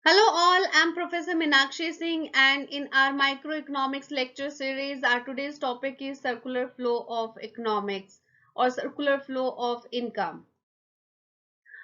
Hello all, I'm Professor Meenakshi Singh and in our microeconomics lecture series, our today's topic is circular flow of economics or circular flow of income.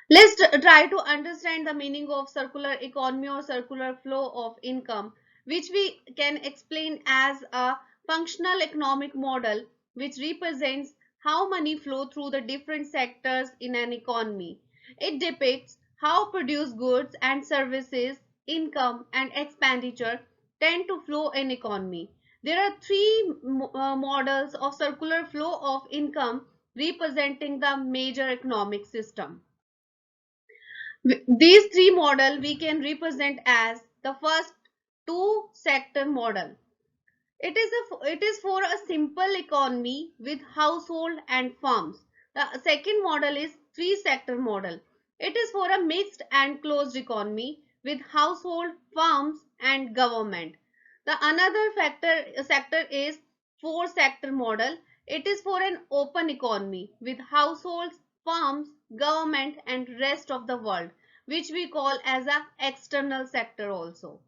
Let's try to understand the meaning of circular economy or circular flow of income, which we can explain as a functional economic model which represents how money flow through the different sectors in an economy. It depicts how produced goods and services, income and expenditure tend to flow in economy. There are three models of circular flow of income representing the major economic system. These three model we can represent as the first two sector model. It is for a simple economy with household and firms. The second model is three sector model. It is for a mixed and closed economy with household, firms and government. The another sector is four sector model. It is for an open economy with households, firms, government and rest of the world, which we call as a external sector also.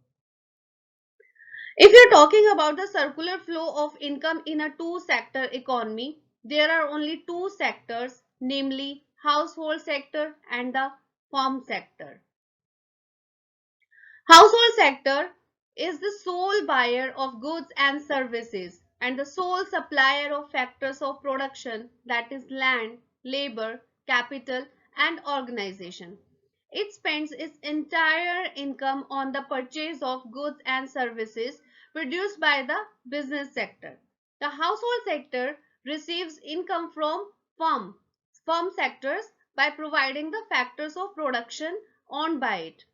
If you're talking about the circular flow of income in a two-sector economy, there are only two sectors, namely household sector and the firm sector. Household sector is the sole buyer of goods and services and the sole supplier of factors of production, that is land, labor, capital and organization. It spends its entire income on the purchase of goods and services produced by the business sector. The household sector receives income from firm sectors by providing the factors of production owned by it.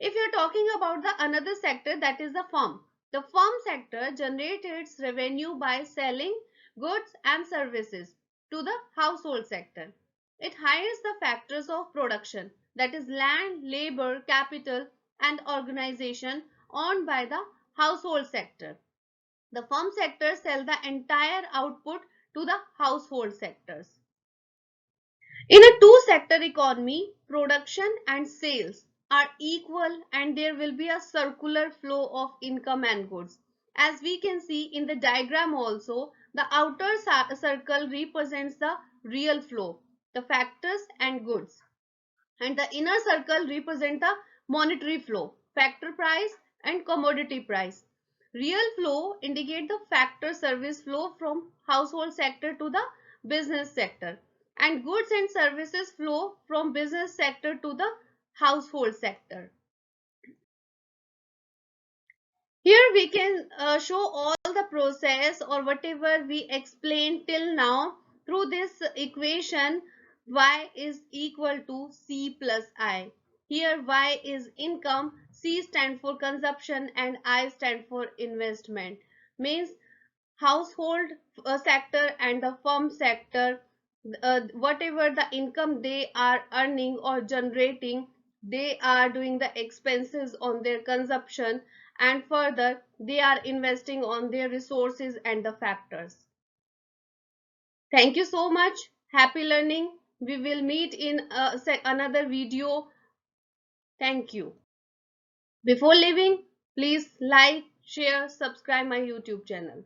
If you're talking about the another sector, that is the firm sector generates its revenue by selling goods and services to the household sector. It hires the factors of production, that is land, labor, capital and organization owned by the household sector. The firm sector sell the entire output to the household sectors. In a two-sector economy, production and sales are equal and there will be a circular flow of income and goods. As we can see in the diagram also, the outer circle represents the real flow, the factors and goods. And the inner circle represents the monetary flow, factor price and commodity price. Real flow indicate the factor service flow from household sector to the business sector, and goods and services flow from business sector to the household sector. Here we can show all the process or whatever we explained till now through this equation. Y is equal to C plus I. Here Y is income, C stand for consumption and I stand for investment. Means household sector and the firm sector, whatever the income they are earning or generating, they are doing the expenses on their consumption and further they are investing on their resources and the factors. Thank you so much. Happy learning. We will meet in another video. Thank you. Before leaving, please like, share, subscribe my YouTube channel.